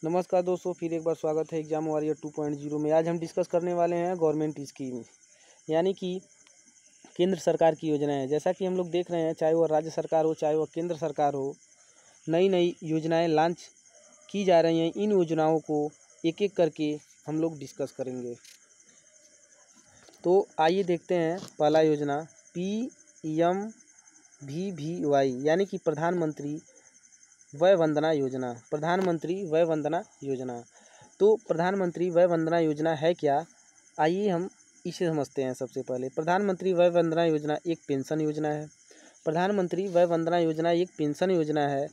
नमस्कार दोस्तों, फिर एक बार स्वागत है एग्जाम वॉरियर 2.0 में। आज हम डिस्कस करने वाले हैं गवर्नमेंट स्कीम, यानी कि केंद्र सरकार की योजनाएं। जैसा कि हम लोग देख रहे हैं, चाहे वह राज्य सरकार हो चाहे वह केंद्र सरकार हो, नई नई योजनाएं लॉन्च की जा रही हैं। इन योजनाओं को एक एक करके हम लोग डिस्कस करेंगे। तो आइए देखते हैं। पहला योजना PMVVY यानी कि प्रधानमंत्री वय वंदना योजना। प्रधानमंत्री वय वंदना योजना। तो प्रधानमंत्री वय वंदना योजना है क्या? आइए हम इसे समझते हैं। सबसे पहले प्रधानमंत्री वय वंदना योजना एक पेंशन योजना है। प्रधानमंत्री वय वंदना योजना एक पेंशन योजना है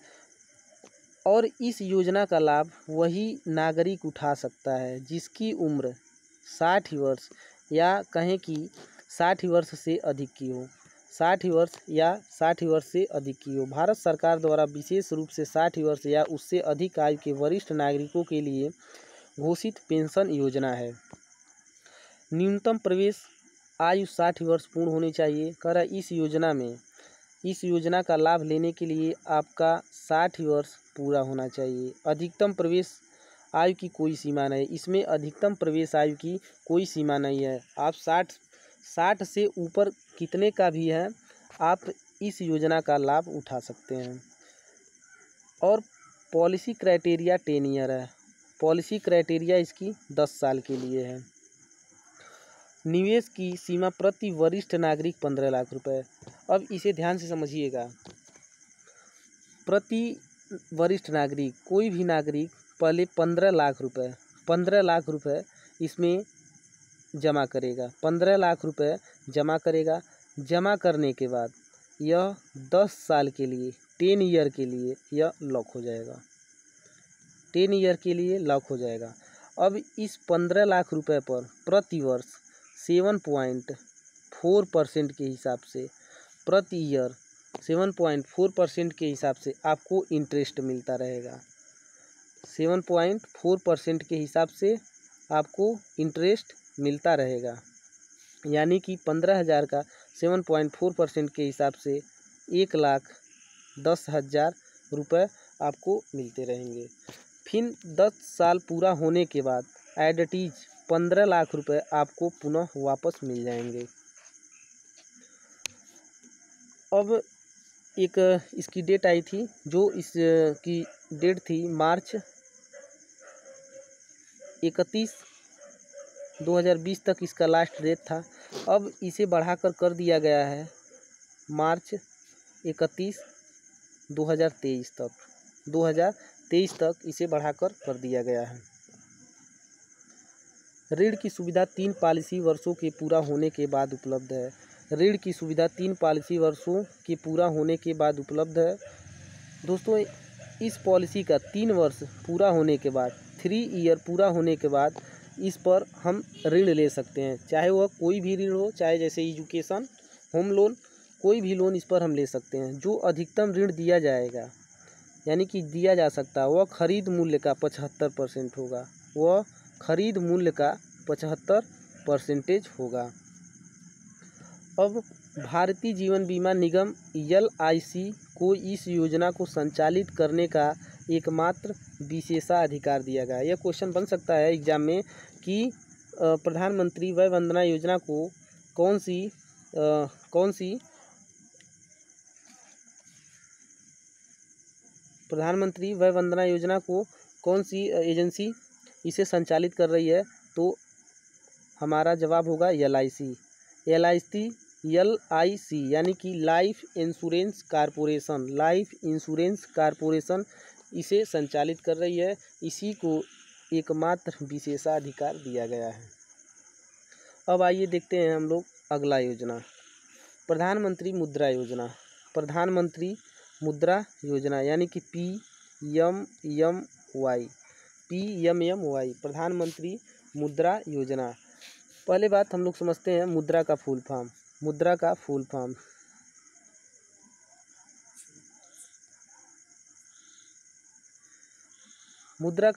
और इस योजना का लाभ वही नागरिक उठा सकता है जिसकी उम्र 60 वर्ष या कहें कि 60 वर्ष से अधिक की हो। 60 वर्ष या 60 वर्ष से अधिक की हो। भारत सरकार द्वारा विशेष रूप से 60 वर्ष या उससे अधिक आयु के वरिष्ठ नागरिकों के लिए घोषित पेंशन योजना है। न्यूनतम प्रवेश आयु 60 वर्ष पूर्ण होनी चाहिए। कह रहा इस योजना का लाभ लेने के लिए आपका 60 वर्ष पूरा होना चाहिए। अधिकतम प्रवेश आयु की कोई सीमा नहीं। इसमें अधिकतम प्रवेश आयु की कोई सीमा नहीं है। आप 60 से ऊपर कितने का भी है, आप इस योजना का लाभ उठा सकते हैं। और पॉलिसी क्राइटेरिया 10 ईयर है। पॉलिसी क्राइटेरिया इसकी 10 साल के लिए है। निवेश की सीमा प्रति वरिष्ठ नागरिक 15 लाख रुपए। अब इसे ध्यान से समझिएगा। प्रति वरिष्ठ नागरिक, कोई भी नागरिक पहले 15 लाख रुपए इसमें जमा करेगा। 15 लाख रुपए जमा करेगा। जमा करने के बाद यह 10 साल के लिए 10 ईयर के लिए यह लॉक हो जाएगा। 10 ईयर के लिए लॉक हो जाएगा। अब इस 15 लाख रुपए पर प्रति वर्ष 7.4% के हिसाब से प्रति ईयर 7.4% के हिसाब से आपको इंटरेस्ट मिलता रहेगा। 7.4% के हिसाब से आपको इंटरेस्ट मिलता रहेगा। यानी कि 15,000 का 7.4% के हिसाब से 1,10,000 रुपये आपको मिलते रहेंगे। फिर 10 साल पूरा होने के बाद एट इट इज 15 लाख रुपए आपको पुनः वापस मिल जाएंगे। अब एक इसकी डेट आई थी, जो इसकी डेट थी मार्च 31 2020 तक इसका लास्ट डेट था। अब इसे बढ़ाकर कर दिया गया है मार्च 31 2023 तक इसे बढ़ाकर कर दिया गया है। ऋण की सुविधा 3 पॉलिसी वर्षों के पूरा होने के बाद उपलब्ध है। ऋण की सुविधा 3 पॉलिसी वर्षों के पूरा होने के बाद उपलब्ध है। दोस्तों, इस पॉलिसी का 3 वर्ष पूरा होने के बाद, 3 ईयर पूरा होने के बाद इस पर हम ऋण ले सकते हैं। चाहे वह कोई भी ऋण हो, चाहे जैसे एजुकेशन, होम लोन, कोई भी लोन इस पर हम ले सकते हैं। जो अधिकतम ऋण दिया जाएगा, यानी कि दिया जा सकता है, वह खरीद मूल्य का 75% होगा। वह खरीद मूल्य का 75% होगा। अब भारतीय जीवन बीमा निगम LIC को इस योजना को संचालित करने का एकमात्र विशेषाधिकार दिया गया है। यह क्वेश्चन बन सकता है एग्जाम में कि प्रधानमंत्री वय वंदना योजना को कौन सी प्रधानमंत्री वय वंदना योजना को कौन सी एजेंसी इसे संचालित कर रही है? तो हमारा जवाब होगा LIC। यानी कि लाइफ इंश्योरेंस कारपोरेशन इसे संचालित कर रही है। इसी को एकमात्र विशेषाधिकार दिया गया है। अब आइए देखते हैं हम लोग अगला योजना, प्रधानमंत्री मुद्रा योजना। प्रधानमंत्री मुद्रा योजना यानी कि PMMY प्रधानमंत्री मुद्रा योजना। पहले बात हम लोग समझते हैं मुद्रा का फुल फॉर्म। मुद्रा का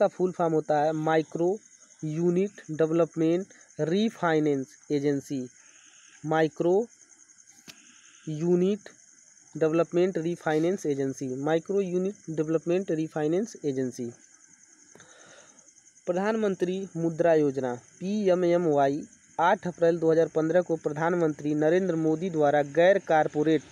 फुल फॉर्म होता है micro unit development refinance agency. Micro unit development refinance agency. प्रधानमंत्री मुद्रा योजना PMMY 8 अप्रैल 2015 को प्रधानमंत्री नरेंद्र मोदी द्वारा गैर कारपोरेट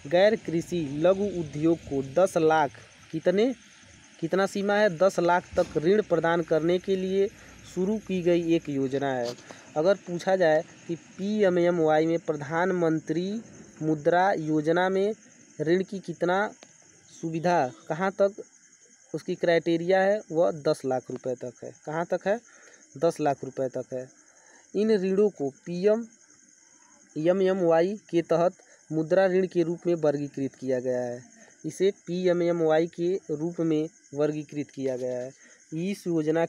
गैर कृषि लघु उद्योग को 10 लाख कितना सीमा है 10 लाख तक ऋण प्रदान करने के लिए शुरू की गई एक योजना है। अगर पूछा जाए कि PMMY में प्रधानमंत्री मुद्रा योजना में ऋण की कितना सुविधा कहाँ तक उसकी क्राइटेरिया है वह 10 लाख रुपए तक है। कहाँ तक है 10 लाख रुपए तक है। इन ऋणों को PMMY के तहत मुद्रा ऋण के रूप में वर्गीकृत किया गया है। इसे PMMY के रूप में वर्गीकृत किया गया है। इस योजना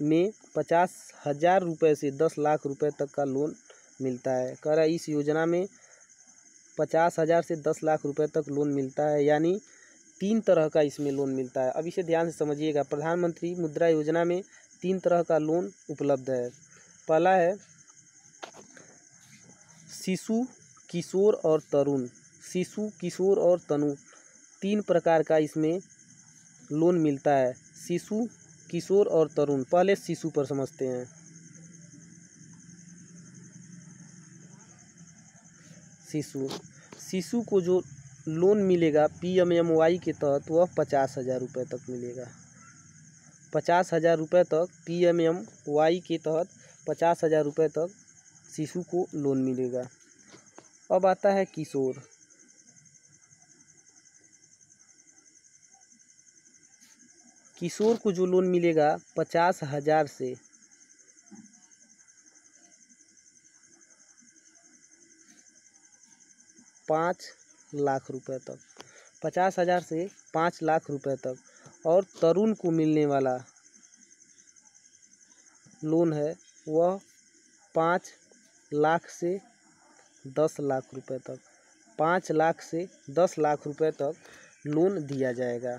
में 50,000 रुपये से 10 लाख रुपए तक का लोन मिलता है। कह रहा है इस योजना में 50,000 से 10 लाख रुपए तक लोन मिलता है, यानी 3 तरह का इसमें लोन मिलता है। अब इसे ध्यान से समझिएगा। प्रधानमंत्री मुद्रा योजना में 3 तरह का लोन उपलब्ध है। पहला है शिशु, किशोर और तरुण। शिशु, किशोर और तरुण 3 प्रकार का इसमें लोन मिलता है। शिशु, किशोर और तरुण। पहले शिशु पर समझते हैं। शिशु को जो लोन मिलेगा PMMY के तहत वह 50,000 रुपये तक मिलेगा। 50,000 रुपये तक PMMY के तहत 50,000 रुपये तक शिशु को लोन मिलेगा। अब आता है किशोर। किशोर को जो लोन मिलेगा 50,000 से 5 लाख रुपए तक। 50,000 से 5 लाख रुपए तक। और तरुण को मिलने वाला लोन है वह 5 लाख से 10 लाख रुपए तक। 5 लाख से 10 लाख रुपए तक लोन दिया जाएगा।